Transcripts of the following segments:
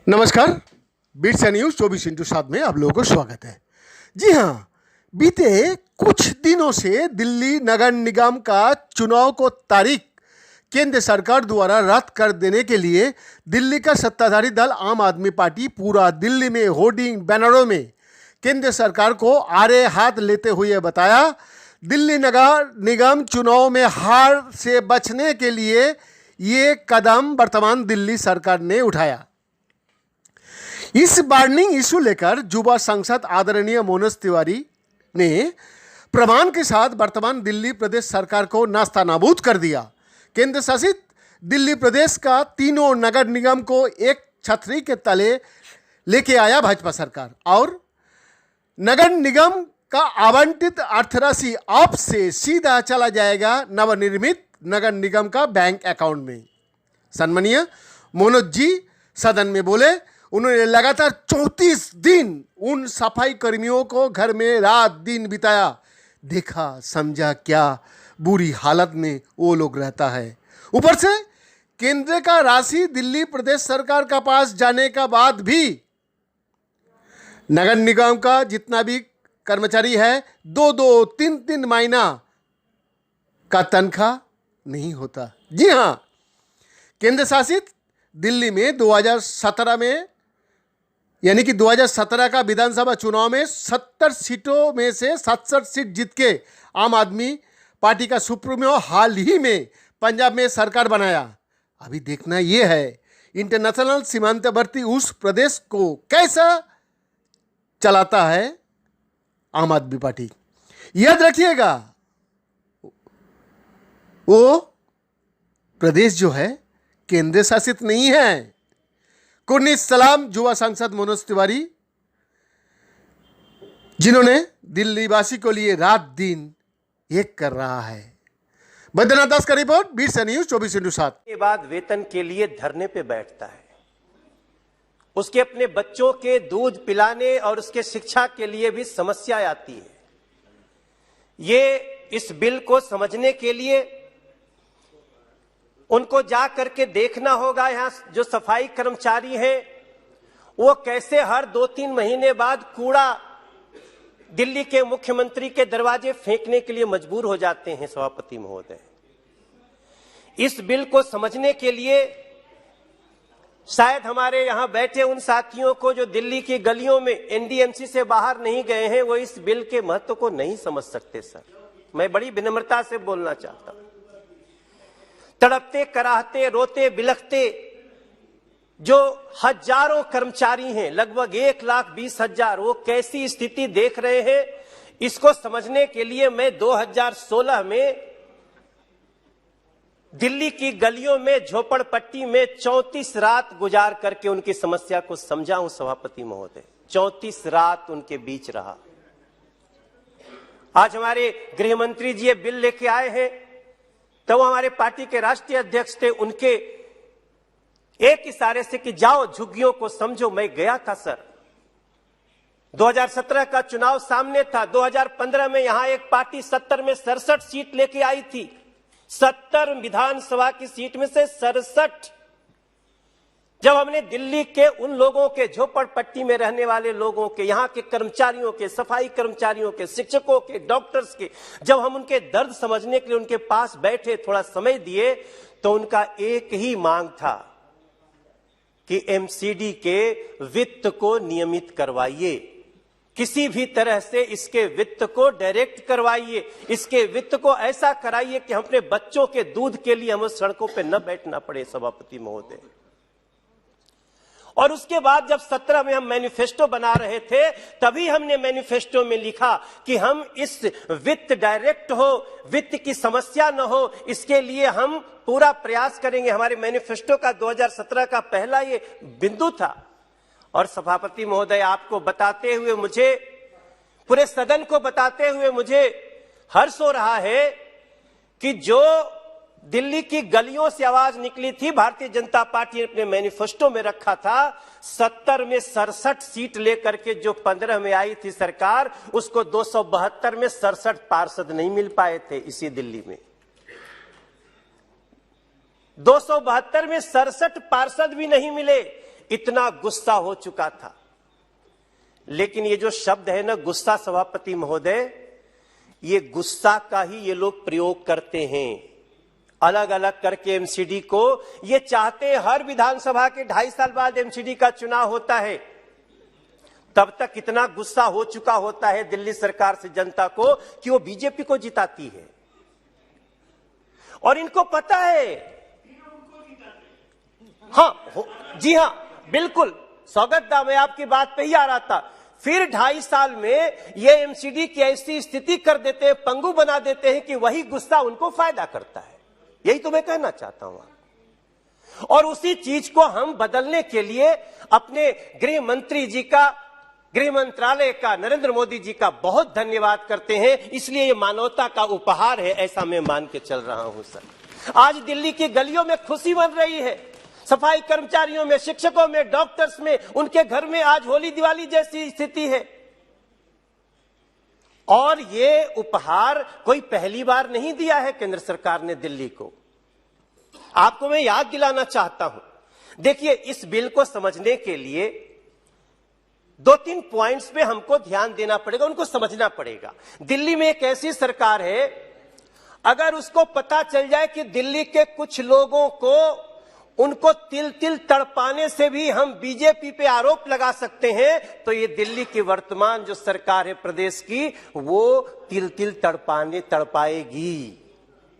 नमस्कार, beats news 24x7 में आप लोगों को स्वागत है। जी हाँ, बीते कुछ दिनों से दिल्ली नगर निगम का चुनाव को तारीख केंद्र सरकार द्वारा रद्द कर देने के लिए दिल्ली का सत्ताधारी दल आम आदमी पार्टी पूरा दिल्ली में होर्डिंग बैनरों में केंद्र सरकार को आड़े हाथ लेते हुए बताया, दिल्ली नगर निगम चुनाव में हार से बचने के लिए ये कदम वर्तमान दिल्ली सरकार ने उठाया। इस बर्निंग इशू लेकर युवा सांसद आदरणीय मनोज तिवारी ने प्रमाण के साथ वर्तमान दिल्ली प्रदेश सरकार को नास्तानाबूद कर दिया। केंद्र शासित दिल्ली प्रदेश का तीनों नगर निगम को एक छतरी के तले लेके आया भाजपा सरकार और नगर निगम का आवंटित अर्थराशि अब से सीधा चला जाएगा नवनिर्मित नगर निगम का बैंक अकाउंट में। सम्मानीय मनोज जी सदन में बोले, उन्होंने लगातार 34 दिन उन सफाई कर्मियों को घर में रात दिन बिताया, देखा समझा क्या बुरी हालत में वो लोग रहता है। ऊपर से केंद्र का राशि दिल्ली प्रदेश सरकार का पास जाने का बाद भी नगर निगम का जितना भी कर्मचारी है 2-2, 3-3 महीना का तनख्वाह नहीं होता। जी हाँ, केंद्र शासित दिल्ली में 2017 में यानी कि 2017 का विधानसभा चुनाव में 70 सीटों में से 67 सीट जीत के आम आदमी पार्टी का सुप्रीमो हाल ही में पंजाब में सरकार बनाया। अभी देखना यह है इंटरनेशनल सीमांतवर्ती उस प्रदेश को कैसा चलाता है आम आदमी पार्टी। याद रखिएगा, वो प्रदेश जो है केंद्र शासित नहीं है। कुर्निश सलाम युवा सांसद मनोज तिवारी, जिन्होंने दिल्ली वासी को लिए रात दिन एक कर रहा है। बैद्यनाथ दास का रिपोर्ट, बीट्स न्यूज 24x7। के बाद वेतन के लिए धरने पे बैठता है, उसके अपने बच्चों के दूध पिलाने और उसके शिक्षा के लिए भी समस्या आती है। ये इस बिल को समझने के लिए उनको जा करके देखना होगा, यहाँ जो सफाई कर्मचारी हैं वो कैसे हर 2-3 महीने बाद कूड़ा दिल्ली के मुख्यमंत्री के दरवाजे फेंकने के लिए मजबूर हो जाते हैं। सभापति महोदय, इस बिल को समझने के लिए शायद हमारे यहां बैठे उन साथियों को जो दिल्ली की गलियों में एनडीएमसी से बाहर नहीं गए हैं, वो इस बिल के महत्व को नहीं समझ सकते। सर, मैं बड़ी विनम्रता से बोलना चाहता हूं। तड़पते कराहते रोते बिलखते जो हजारों कर्मचारी हैं, लगभग 1,20,000, वो कैसी स्थिति देख रहे हैं, इसको समझने के लिए मैं 2016 में दिल्ली की गलियों में झोपड़पट्टी में 34 रात गुजार करके उनकी समस्या को समझा हूं। सभापति महोदय, 34 रात उनके बीच रहा। आज हमारे गृह मंत्री जी ये बिल लेके आए हैं, तो वो हमारे पार्टी के राष्ट्रीय अध्यक्ष थे, उनके एक इशारे से कि जाओ झुग्गियों को समझो, मैं गया था। सर, 2017 का चुनाव सामने था। 2015 में यहां एक पार्टी 70 में 67 सीट लेके आई थी। 70 विधानसभा की सीट में से 67। जब हमने दिल्ली के उन लोगों के, झोपड़पट्टी में रहने वाले लोगों के, यहाँ के कर्मचारियों के, सफाई कर्मचारियों के, शिक्षकों के, डॉक्टर्स के, जब हम उनके दर्द समझने के लिए उनके पास बैठे, थोड़ा समय दिए, तो उनका एक ही मांग था कि एमसीडी के वित्त को नियमित करवाइए, किसी भी तरह से इसके वित्त को डायरेक्ट करवाइए, इसके वित्त को ऐसा कराइए कि हम अपने बच्चों के दूध के लिए हमें सड़कों पे न बैठना पड़े। सभापति महोदय, और उसके बाद जब 17 में हम मैनिफेस्टो बना रहे थे, तभी हमने मैनिफेस्टो में लिखा कि हम इस वित्त डायरेक्ट हो, वित्त की समस्या न हो, इसके लिए हम पूरा प्रयास करेंगे। हमारे मैनिफेस्टो का 2017 का पहला ये बिंदु था। और सभापति महोदय, आपको बताते हुए मुझे, पूरे सदन को बताते हुए मुझे हर्ष हो रहा है कि जो दिल्ली की गलियों से आवाज निकली थी, भारतीय जनता पार्टी ने अपने मैनिफेस्टो में रखा था। 70 में 67 सीट लेकर के जो 15 में आई थी सरकार, उसको 272 में 67 पार्षद नहीं मिल पाए थे इसी दिल्ली में। 272 में 67 पार्षद भी नहीं मिले, इतना गुस्सा हो चुका था। लेकिन ये जो शब्द है ना गुस्सा, सभापति महोदय, ये गुस्सा का ही ये लोग प्रयोग करते हैं, अलग अलग करके एमसीडी को। ये चाहते हैं हर विधानसभा के 2.5 साल बाद एमसीडी का चुनाव होता है, तब तक इतना गुस्सा हो चुका होता है दिल्ली सरकार से जनता को कि वो बीजेपी को जिताती है। और इनको पता है, हाँ जी हाँ बिल्कुल स्वागत दा, मैं आपकी बात पे ही आ रहा था। फिर 2.5 साल में ये एमसीडी की ऐसी स्थिति कर देते हैं, पंगु बना देते हैं कि वही गुस्सा उनको फायदा करता है। यही तो मैं कहना चाहता हूं। और उसी चीज को हम बदलने के लिए अपने गृह मंत्री जी का, गृह मंत्रालय का, नरेंद्र मोदी जी का बहुत धन्यवाद करते हैं। इसलिए ये मानवता का उपहार है, ऐसा मैं मान के चल रहा हूं सर। आज दिल्ली की गलियों में खुशी बन रही है, सफाई कर्मचारियों में, शिक्षकों में, डॉक्टर्स में, उनके घर में आज होली दिवाली जैसी स्थिति है। और ये उपहार कोई पहली बार नहीं दिया है केंद्र सरकार ने दिल्ली को। आपको मैं याद दिलाना चाहता हूं। देखिए, इस बिल को समझने के लिए 2-3 पॉइंट्स पे हमको ध्यान देना पड़ेगा, उनको समझना पड़ेगा। दिल्ली में एक ऐसी सरकार है, अगर उसको पता चल जाए कि दिल्ली के कुछ लोगों को उनको तिल तिल तड़पाने से भी हम बीजेपी पे आरोप लगा सकते हैं, तो ये दिल्ली की वर्तमान जो सरकार है प्रदेश की, वो तिल तिल तड़पाएगी।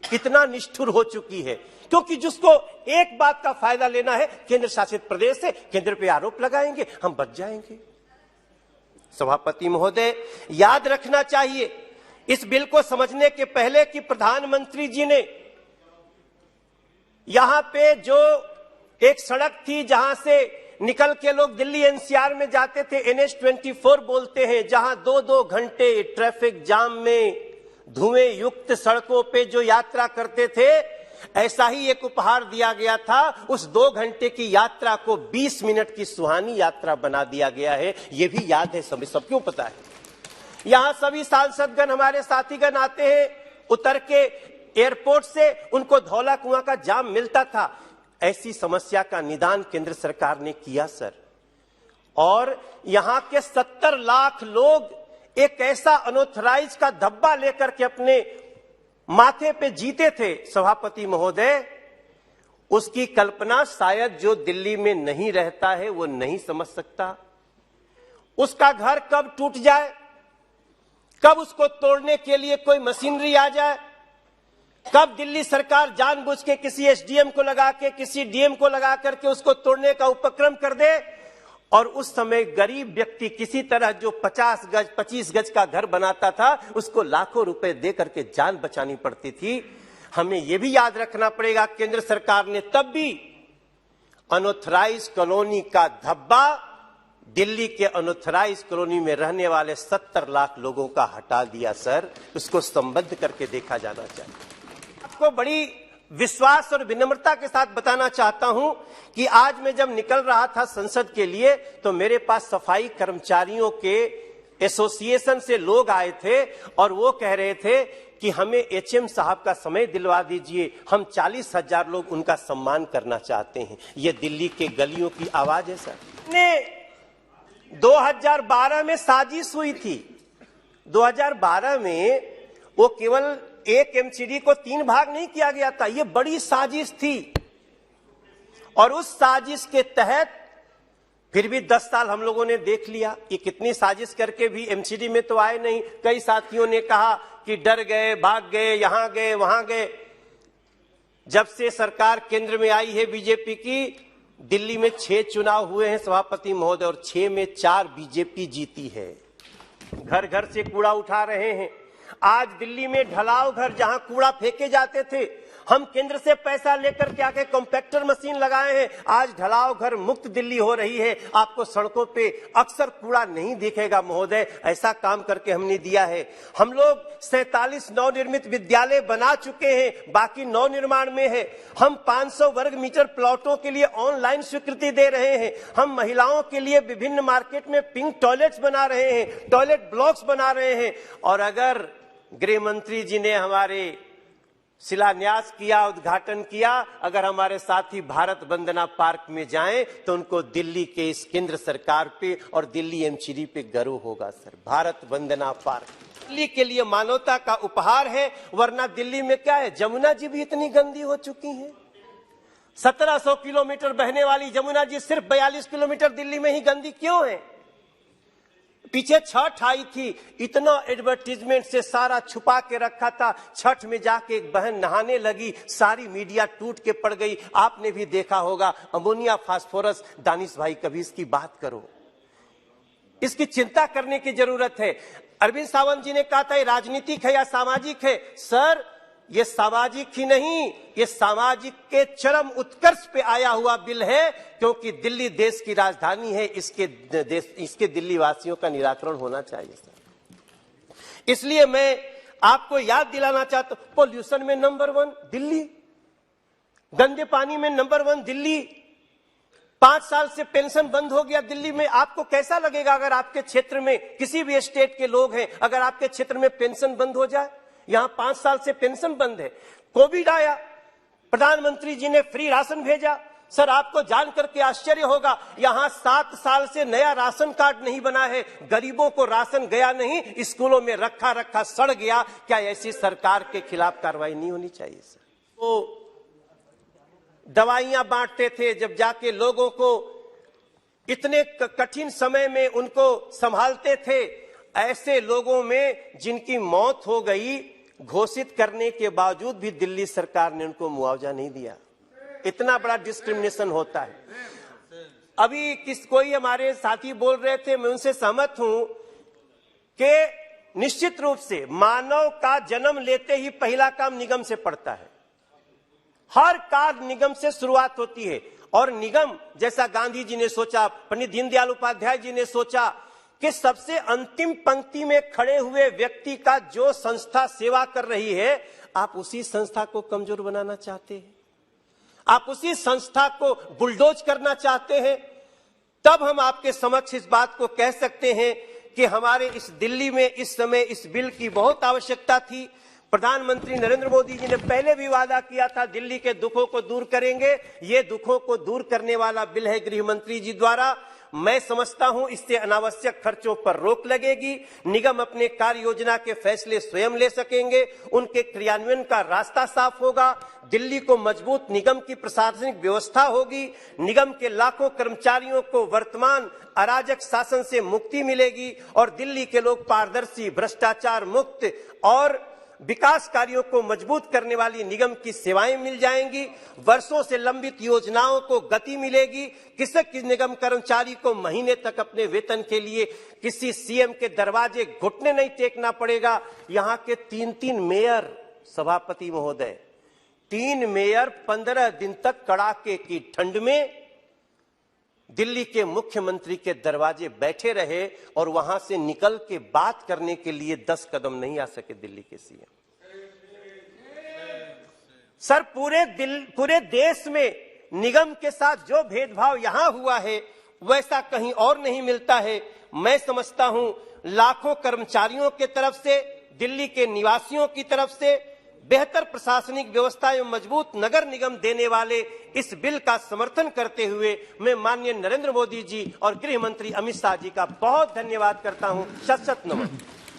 इतना निष्ठुर हो चुकी है, क्योंकि जिसको एक बात का फायदा लेना है, केंद्र शासित प्रदेश है, केंद्र पे आरोप लगाएंगे, हम बच जाएंगे। सभापति महोदय, याद रखना चाहिए इस बिल को समझने के पहले कि प्रधानमंत्री जी ने यहां पे जो एक सड़क थी जहां से निकल के लोग दिल्ली एनसीआर में जाते थे, NH 24 बोलते हैं, जहां 2-2 घंटे ट्रैफिक जाम में धुएं युक्त सड़कों पे जो यात्रा करते थे, ऐसा ही एक उपहार दिया गया था। उस 2 घंटे की यात्रा को 20 मिनट की सुहानी यात्रा बना दिया गया है। यह भी याद है, सबको पता है। यहां सभी सांसदगण, हमारे साथीगण आते हैं, उतर के एयरपोर्ट से उनको धौला कुआं का जाम मिलता था। ऐसी समस्या का निदान केंद्र सरकार ने किया सर। और यहां के 70 लाख लोग एक ऐसा अनऑथराइज का धब्बा लेकर के अपने माथे पे जीते थे सभापति महोदय, उसकी कल्पना शायद जो दिल्ली में नहीं रहता है वो नहीं समझ सकता। उसका घर कब टूट जाए, कब उसको तोड़ने के लिए कोई मशीनरी आ जाए, कब दिल्ली सरकार जानबूझ के किसी एसडीएम को लगा के, किसी डीएम को लगा करके उसको तोड़ने का उपक्रम कर दे, और उस समय गरीब व्यक्ति किसी तरह जो 50 गज 25 गज का घर बनाता था, उसको लाखों रुपए दे करके जान बचानी पड़ती थी। हमें यह भी याद रखना पड़ेगा, केंद्र सरकार ने तब भी अनऑथराइज कॉलोनी का धब्बा दिल्ली के अनऑथराइज कॉलोनी में रहने वाले 70 लाख लोगों का हटा दिया सर। उसको संबद्ध करके देखा जाना चाहिए। आपको बड़ी विश्वास और विनम्रता के साथ बताना चाहता हूं कि आज मैं जब निकल रहा था संसद के लिए, तो मेरे पास सफाई कर्मचारियों के एसोसिएशन से लोग आए थे और वो कह रहे थे कि हमें एचएम साहब का समय दिलवा दीजिए, हम 40,000 लोग उनका सम्मान करना चाहते हैं। ये दिल्ली के गलियों की आवाज है सर। ने 2012 में साजिश हुई थी। 2012 में वो केवल एक एमसीडी को 3 भाग नहीं किया गया था, ये बड़ी साजिश थी। और उस साजिश के तहत फिर भी 10 साल हम लोगों ने देख लिया। ये कितनी साजिश करके भी एमसीडी में तो आए नहीं। कई साथियों ने कहा कि डर गए, भाग गए, यहां गए, वहां गए। जब से सरकार केंद्र में आई है बीजेपी की, दिल्ली में 6 चुनाव हुए हैं सभापति महोदय, और 6 में 4 बीजेपी जीती है। घर घर से कूड़ा उठा रहे हैं। आज दिल्ली में ढलाव घर जहां कूड़ा फेंके जाते थे, हम केंद्र से पैसा लेकर के आके कॉम्पैक्टर मशीन लगाए हैं। आज ढलाव घर मुक्त दिल्ली हो रही है। आपको सड़कों पे अक्सर कूड़ा नहीं दिखेगा महोदय, ऐसा काम करके हमने दिया है। हम लोग 47 नवनिर्मित विद्यालय बना चुके हैं, बाकी नवनिर्माण में है। हम 500 वर्ग मीटर प्लॉटों के लिए ऑनलाइन स्वीकृति दे रहे हैं। हम महिलाओं के लिए विभिन्न मार्केट में पिंक टॉयलेट्स बना रहे हैं, टॉयलेट ब्लॉक्स बना रहे हैं। और अगर गृह मंत्री जी ने हमारे शिलान्यास किया, उद्घाटन किया। अगर हमारे साथी भारत वंदना पार्क में जाएं तो उनको दिल्ली के इस केंद्र सरकार पे और दिल्ली एमसीडी पे गर्व होगा। सर, भारत वंदना पार्क दिल्ली के लिए मानवता का उपहार है, वरना दिल्ली में क्या है, जमुना जी भी इतनी गंदी हो चुकी है। 1700 किलोमीटर बहने वाली जमुना जी सिर्फ 42 किलोमीटर दिल्ली में ही गंदी क्यों है? पीछे छठ आई थी, इतना एडवर्टीजमेंट से सारा छुपा के रखा था। छठ में जाके एक बहन नहाने लगी, सारी मीडिया टूट के पड़ गई। आपने भी देखा होगा अमोनिया फास्फोरस। दानिश भाई, कभी इसकी बात करो, इसकी चिंता करने की जरूरत है। अरविंद सावंत जी ने कहा था ये राजनीतिक है या सामाजिक है। सर, ये सामाजिक ही नहीं, ये सामाजिक के चरम उत्कर्ष पे आया हुआ बिल है, क्योंकि दिल्ली देश की राजधानी है। इसके दिल्ली वासियों का निराकरण होना चाहिए सर। इसलिए मैं आपको याद दिलाना चाहता हूं, पोल्यूशन में नंबर 1 दिल्ली, गंदे पानी में नंबर 1 दिल्ली। 5 साल से पेंशन बंद हो गया दिल्ली में। आपको कैसा लगेगा अगर आपके क्षेत्र में, किसी भी स्टेट के लोग हैं, अगर आपके क्षेत्र में पेंशन बंद हो जाए? यहां 5 साल से पेंशन बंद है। कोविड आया, प्रधानमंत्री जी ने फ्री राशन भेजा। सर, आपको जानकर के आश्चर्य होगा, यहां 7 साल से नया राशन कार्ड नहीं बना है। गरीबों को राशन गया नहीं, स्कूलों में रखा रखा सड़ गया। क्या ऐसी सरकार के खिलाफ कार्रवाई नहीं होनी चाहिए सर? तो दवाइयां बांटते थे, जब जाके लोगों को इतने कठिन समय में उनको संभालते थे, ऐसे लोगों में जिनकी मौत हो गई, घोषित करने के बावजूद भी दिल्ली सरकार ने उनको मुआवजा नहीं दिया। इतना बड़ा डिस्क्रिमिनेशन होता है। अभी कोई हमारे साथी बोल रहे थे, मैं उनसे सहमत हूं कि निश्चित रूप से मानव का जन्म लेते ही पहला काम निगम से पड़ता है। हर कार्य निगम से शुरुआत होती है, और निगम जैसा गांधी जी ने सोचा, पंडित दीनदयाल उपाध्याय जी ने सोचा कि सबसे अंतिम पंक्ति में खड़े हुए व्यक्ति का जो संस्था सेवा कर रही है, आप उसी संस्था को कमजोर बनाना चाहते हैं, आप उसी संस्था को बुलडोज करना चाहते हैं। तब हम आपके समक्ष इस बात को कह सकते हैं कि हमारे इस दिल्ली में इस समय इस बिल की बहुत आवश्यकता थी। प्रधानमंत्री नरेंद्र मोदी जी ने पहले भी वादा किया था दिल्ली के दुखों को दूर करेंगे। ये दुखों को दूर करने वाला बिल है गृह मंत्री जी द्वारा। मैं समझता हूं इससे अनावश्यक खर्चों पर रोक लगेगी। निगम अपने कार्य योजना के फैसले स्वयं ले सकेंगे, उनके क्रियान्वयन का रास्ता साफ होगा। दिल्ली को मजबूत निगम की प्रशासनिक व्यवस्था होगी। निगम के लाखों कर्मचारियों को वर्तमान अराजक शासन से मुक्ति मिलेगी और दिल्ली के लोग पारदर्शी, भ्रष्टाचार मुक्त और विकास कार्यों को मजबूत करने वाली निगम की सेवाएं मिल जाएंगी। वर्षों से लंबित योजनाओं को गति मिलेगी। किसी निगम कर्मचारी को महीने तक अपने वेतन के लिए किसी सीएम के दरवाजे घुटने नहीं टेकना पड़ेगा। यहाँ के 3 मेयर, सभापति महोदय, 3 मेयर 15 दिन तक कड़ाके की ठंड में दिल्ली के मुख्यमंत्री के दरवाजे बैठे रहे और वहां से निकल के बात करने के लिए 10 कदम नहीं आ सके दिल्ली के सीएम। सर, पूरे देश में निगम के साथ जो भेदभाव यहां हुआ है वैसा कहीं और नहीं मिलता है। मैं समझता हूं लाखों कर्मचारियों के तरफ से, दिल्ली के निवासियों की तरफ से बेहतर प्रशासनिक व्यवस्था एवं मजबूत नगर निगम देने वाले इस बिल का समर्थन करते हुए मैं माननीय नरेंद्र मोदी जी और गृह मंत्री अमित शाह जी का बहुत धन्यवाद करता हूं। शत शत नमन।